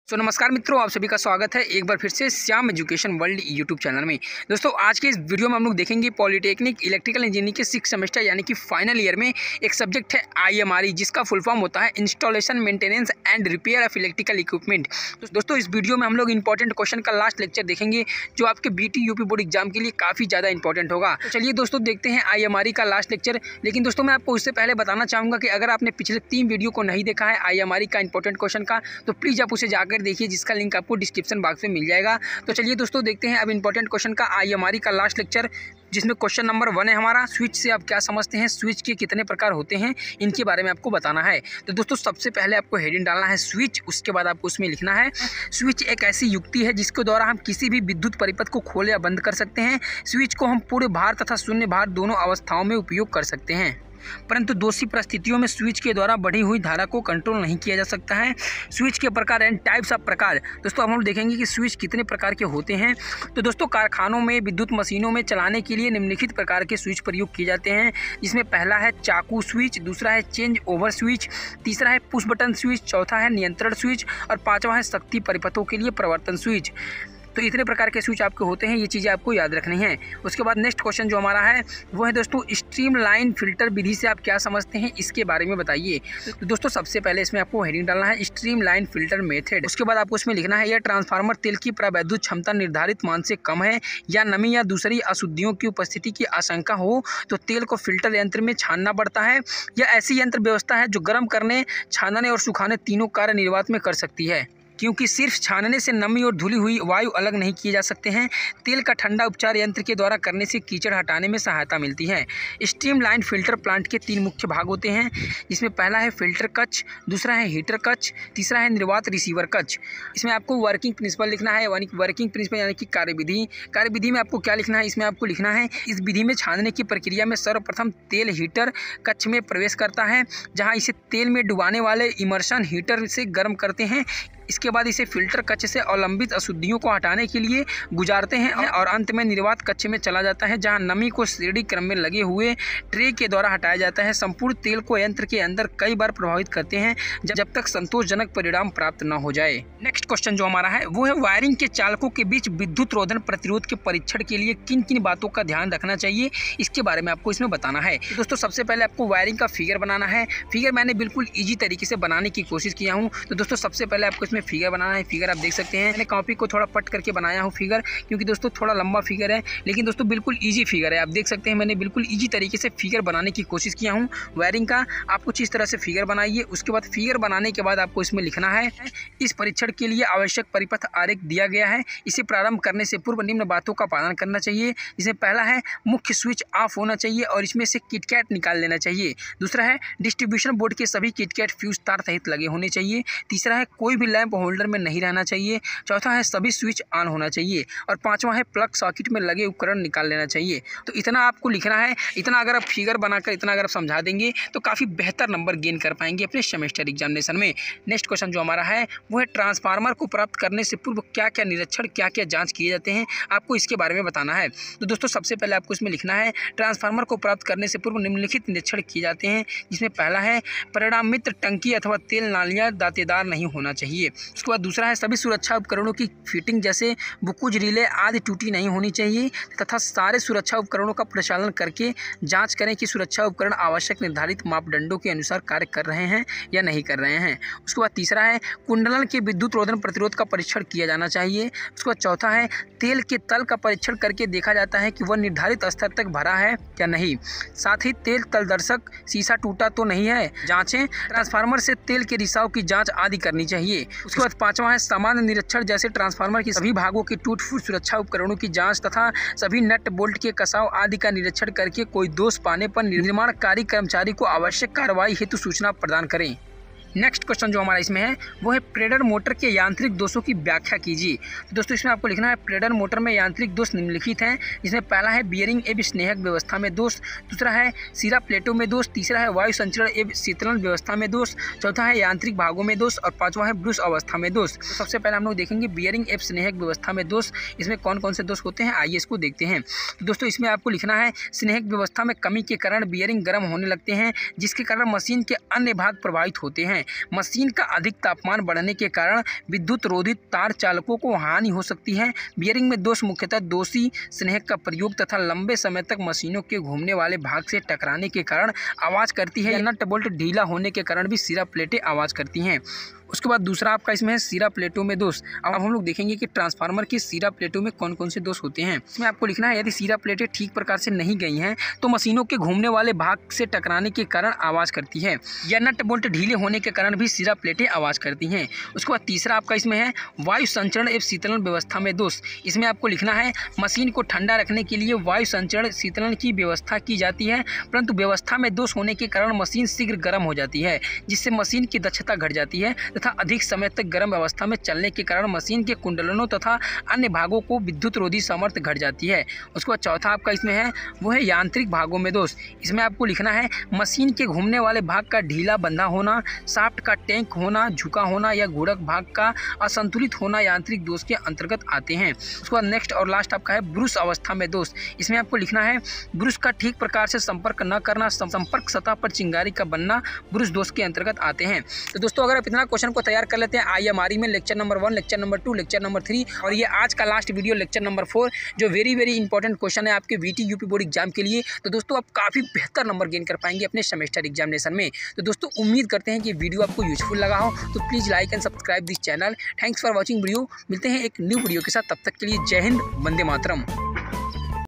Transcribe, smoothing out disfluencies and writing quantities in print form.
नमस्कार मित्रों, आप सभी का स्वागत है एक बार फिर से Shyam education world YouTube channel में। दोस्तों, आज के इस वीडियो में हम लोग देखेंगे पॉलिटेक्निक इलेक्ट्रिकल इंजीनियरिंग के 6 सेमेस्टर यानी कि फाइनल ईयर में एक सब्जेक्ट है IMRE, जिसका फुल फॉर्म होता है installation maintenance and repair of electrical equipment. तो दोस्तों, इस वीडियो में हम लोग इंपॉर्टेंट क्वेश्चन का लास्ट लेक्चर देखेंगे जो आपके BT UP बोर्ड एग्जाम के लिए काफ़ी ज़्यादा इंपॉर्टेंट होगा। तो चलिए दोस्तों, देखते हैं IMRE का लास्ट लेक्चर। लेकिन दोस्तों, मैं आपको उससे पहले बताना चाहूँगा कि अगर आपने पिछले 3 वीडियो को नहीं देखा है IMRE का इंपॉर्टेंट क्वेश्चन का, तो प्लीज़ आप उसे जाकर देखिए, जिसका लिंक आपको डिस्क्रिप्शन बॉक्स में मिल जाएगा। तो चलिए दोस्तों, देखते हैं अब इंपॉर्टेंट क्वेश्चन का IMRE का लास्ट लेक्चर, जिसमें क्वेश्चन नंबर 1 है हमारा, स्विच से आप क्या समझते हैं, स्विच के कितने प्रकार होते हैं, इनके बारे में आपको बताना है। तो दोस्तों, सबसे पहले आपको हेडिंग डालना है स्विच, उसके बाद आपको उसमें लिखना है स्विच एक ऐसी युक्ति है जिसके द्वारा हम किसी भी विद्युत परिपथ को खोल या बंद कर सकते हैं। स्विच को हम पूरे भार तथा शून्य भार दोनों अवस्थाओं में उपयोग कर सकते हैं, परंतु दोषी परिस्थितियों में स्विच के द्वारा बढ़ी हुई धारा को कंट्रोल नहीं किया जा सकता है। स्विच के प्रकार एंड टाइप्स ऑफ प्रकार। दोस्तों, अब हम देखेंगे कि स्विच कितने प्रकार के होते हैं। तो दोस्तों, कारखानों में विद्युत मशीनों में चलाने के लिए निम्नलिखित प्रकार के स्विच प्रयोग किए जाते हैं, जिसमें पहला है चाकू स्विच, दूसरा है चेंज ओवर स्विच, तीसरा है पुश बटन स्विच, चौथा है नियंत्रण स्विच और पांचवा है शक्ति परिपथों के लिए प्रवर्तन स्विच। तो इतने प्रकार के स्विच आपके होते हैं, ये चीज़ें आपको याद रखनी है। उसके बाद नेक्स्ट क्वेश्चन जो हमारा है वो है दोस्तों, स्ट्रीमलाइन फिल्टर विधि से आप क्या समझते हैं, इसके बारे में बताइए। तो दोस्तों, सबसे पहले इसमें आपको हेडिंग डालना है स्ट्रीमलाइन फिल्टर मेथड। उसके बाद आपको उसमें लिखना है यह ट्रांसफार्मर तेल की प्रवैद्युत क्षमता निर्धारित मान से कम है या नमी या दूसरी अशुद्धियों की उपस्थिति की आशंका हो तो तेल को फिल्टर यंत्र में छानना पड़ता है। यह ऐसी यंत्र व्यवस्था है जो गर्म करने, छानने और सुखाने तीनों कार्य निर्वात में कर सकती है, क्योंकि सिर्फ छानने से नमी और धुली हुई वायु अलग नहीं किए जा सकते हैं। तेल का ठंडा उपचार यंत्र के द्वारा करने से कीचड़ हटाने में सहायता मिलती है। स्ट्रीमलाइन फिल्टर प्लांट के 3 मुख्य भाग होते हैं, जिसमें पहला है फिल्टर कक्ष, दूसरा है हीटर कक्ष, तीसरा है निर्वात रिसीवर कक्ष। इसमें आपको वर्किंग प्रिंसिपल लिखना है, वर्किंग प्रिंसिपल यानी कि कार्यविधि। कार्यविधि में आपको क्या लिखना है, इसमें आपको लिखना है इस विधि में छानने की प्रक्रिया में सर्वप्रथम तेल हीटर कक्ष में प्रवेश करता है, जहाँ इसे तेल में डुबाने वाले इमर्शन हीटर से गर्म करते हैं। इसके बाद इसे फिल्टर कक्ष से अवलंबित अशुद्धियों को हटाने के लिए गुजारते हैं और अंत में निर्वात कक्ष में चला जाता है, जहां नमी को श्रेणी क्रम में लगे हुए ट्रे के द्वारा हटाया जाता है। संपूर्ण तेल को यंत्र के अंदर कई बार प्रभावित करते हैं जब तक संतोषजनक परिणाम प्राप्त न हो जाए। नेक्स्ट क्वेश्चन जो हमारा है वो है वायरिंग के चालकों के बीच विद्युत रोधन प्रतिरोध के परीक्षण के लिए किन किन बातों का ध्यान रखना चाहिए, इसके बारे में आपको इसमें बताना है। तो दोस्तों, सबसे पहले आपको वायरिंग का फिगर बनाना है। फिगर मैंने बिल्कुल ईजी तरीके से बनाने की कोशिश किया हूँ। तो दोस्तों, सबसे पहले आपको इसमें फिगर बनाना है। फिगर आप देख सकते हैं, मैंने कॉपी को थोड़ा पट करके बनाया हूँ फिगर, क्योंकि दोस्तों थोड़ा लंबा फिगर है, लेकिन दोस्तों बिल्कुल इजी फिगर है। आप देख सकते हैं, मैंने बिल्कुल इजी तरीके से फिगर बनाने की कोशिश किया हूँ वायरिंग का। आप कुछ इस तरह से फिगर बनाइए। उसके बाद फिगर बनाने के बाद आपको इसमें लिखना है इस परीक्षण के लिए आवश्यक परिपथ आरेख दिया गया है। इसे प्रारंभ करने से पूर्व निम्न बातों का पालन करना चाहिए, जिसमें पहला है मुख्य स्विच ऑफ होना चाहिए और इसमें से किटकैट निकाल लेना चाहिए। दूसरा है डिस्ट्रीब्यूशन बोर्ड के सभी किटकैट फ्यूज तार सहित लगे होने चाहिए। तीसरा है कोई भी लैंप होल्डर में नहीं रहना चाहिए। चौथा है सभी स्विच ऑन होना चाहिए और पांचवा है प्लग सॉकेट में लगे उपकरण निकाल लेना चाहिए। तो इतना आपको लिखना है। इतना अगर आप फिगर बनाकर इतना अगर आप समझा देंगे तो काफ़ी बेहतर नंबर गेन कर पाएंगे अपने सेमेस्टर एग्जामिनेशन में। नेक्स्ट क्वेश्चन जो हमारा है वो है ट्रांसफार्मर को प्राप्त करने से पूर्व क्या क्या निरीक्षण, क्या क्या जाँच किए जाते हैं, आपको इसके बारे में बताना है। तो दोस्तों, सबसे पहले आपको इसमें लिखना है ट्रांसफार्मर को प्राप्त करने से पूर्व निम्नलिखित निरीक्षण किए जाते हैं, जिसमें पहला है परिणाम मित्र टंकी अथवा तेल नालियाँ दांतेदार नहीं होना चाहिए। उसके बाद दूसरा है सभी सुरक्षा उपकरणों की फिटिंग जैसे बुकुज, रिले आदि टूटी नहीं होनी चाहिए तथा सारे सुरक्षा उपकरणों का प्रचालन करके जांच करें कि सुरक्षा उपकरण आवश्यक निर्धारित मापदंडों के अनुसार कार्य कर रहे हैं या नहीं कर रहे हैं। उसके बाद तीसरा है कुंडलन के विद्युत रोधन प्रतिरोध का परीक्षण किया जाना चाहिए। उसके बाद चौथा है तेल के तल का परीक्षण करके देखा जाता है कि वह निर्धारित स्तर तक भरा है या नहीं। साथ ही तेल तलदर्शक शीशा टूटा तो नहीं है जांचें। ट्रांसफार्मर से तेल के रिसाव की जाँच आदि करनी चाहिए। उसके बाद पांचवा है सामान्य निरीक्षण जैसे ट्रांसफार्मर की सभी भागों की टूट फूट, सुरक्षा उपकरणों की जांच तथा सभी नट बोल्ट के कसाव आदि का निरीक्षण करके कोई दोष पाने पर निर्माणकारी कर्मचारी को आवश्यक कार्रवाई हेतु सूचना प्रदान करें। नेक्स्ट क्वेश्चन जो हमारा इसमें है वो है प्रेडर मोटर के यांत्रिक दोषों की व्याख्या कीजिए। तो दोस्तों, इसमें आपको लिखना है प्रेडर मोटर में यांत्रिक दोष निम्नलिखित हैं, जिसमें पहला है बियरिंग एवं स्नेहक व्यवस्था में दोष, दूसरा है सिरा प्लेटों में दोष, तीसरा है वायु संचरण एवं शीतलन व्यवस्था में दोष, चौथा है यांत्रिक भागों में दोष और पांचवा है ब्रूस अवस्था में दोष। तो सबसे पहले हम लोग देखेंगे बियरिंग एवं स्नेहक व्यवस्था में दोष, इसमें कौन कौन से दोष होते हैं, आइए इसको देखते हैं। तो दोस्तों, इसमें आपको लिखना है स्नेहक व्यवस्था में कमी के कारण बियरिंग गर्म होने लगते हैं, जिसके कारण मशीन के अन्य भाग प्रभावित होते हैं। हैं। मशीन का अधिक तापमान बढ़ने के कारण विद्युत रोधित तार चालकों को हानि हो सकती है। बियरिंग में दोष मुख्यतः दोषी स्नेहक का प्रयोग तथा लंबे समय तक मशीनों के घूमने वाले भाग से टकराने के कारण आवाज़ करती है। नट बोल्ट ढीला होने के कारण भी सिरा प्लेटें आवाज़ करती हैं। उसके बाद दूसरा आपका इसमें है सिरा प्लेटों में दोष। अब हम लोग देखेंगे कि ट्रांसफार्मर की सिरा प्लेटों में कौन कौन से दोष होते हैं। इसमें आपको लिखना है यदि सिरा प्लेटें ठीक प्रकार से नहीं गई हैं तो मशीनों के घूमने वाले भाग से टकराने के कारण आवाज़ करती है, या नट बोल्ट ढीले होने के कारण भी सिरा प्लेटें आवाज़ करती हैं। उसके बाद तीसरा आपका इसमें है वायु संचरण एवं शीतलन व्यवस्था में दोष। इसमें आपको लिखना है मशीन को ठंडा रखने के लिए वायु संचरण शीतलन की व्यवस्था की जाती है, परंतु व्यवस्था में दोष होने के कारण मशीन शीघ्र गर्म हो जाती है, जिससे मशीन की दक्षता घट जाती है तथा अधिक समय तक गर्म अवस्था में चलने के कारण मशीन के कुंडलों तथा अन्य भागों को विद्युत रोधी सामर्थ्य घट जाती है। उसके बाद चौथा आपका इसमें है वो है यांत्रिक भागों में दोष। इसमें आपको लिखना है मशीन के घूमने वाले भाग का ढीला बंधा होना, शाफ्ट का टैंक होना, झुका होना या गुणक भाग का असंतुलित होना यांत्रिक दोष के अंतर्गत आते हैं। उसके बाद नेक्स्ट और लास्ट आपका है ब्रूस अवस्था में दोष। इसमें आपको लिखना है ब्रूस का ठीक प्रकार से संपर्क न करना, संपर्क सतह पर चिंगारी का बनना ब्रूस दोष के अंतर्गत आते हैं। तो दोस्तों अगर आप इतना क्वेश्चन को तैयार कर लेते हैं IMRE में lecture number 1, lecture number 2, lecture number 3 और ये आज का लास्ट वीडियो लेक्चर नंबर 4 जो वेरी इंपॉर्टेंट क्वेश्चन है आपके VT UP बोर्ड एग्जाम के लिए, तो दोस्तों आप काफ़ी बेहतर नंबर गेन कर पाएंगे अपने सेमेस्टर एग्जामिनेशन में। तो दोस्तों उम्मीद करते हैं कि वीडियो आपको यूजफुल लगा हो, तो please like and subscribe this channel. Thanks for watching video. मिलते हैं एक न्यू वीडियो के साथ, तब तक के लिए जय हिंद, वंदे मातरम।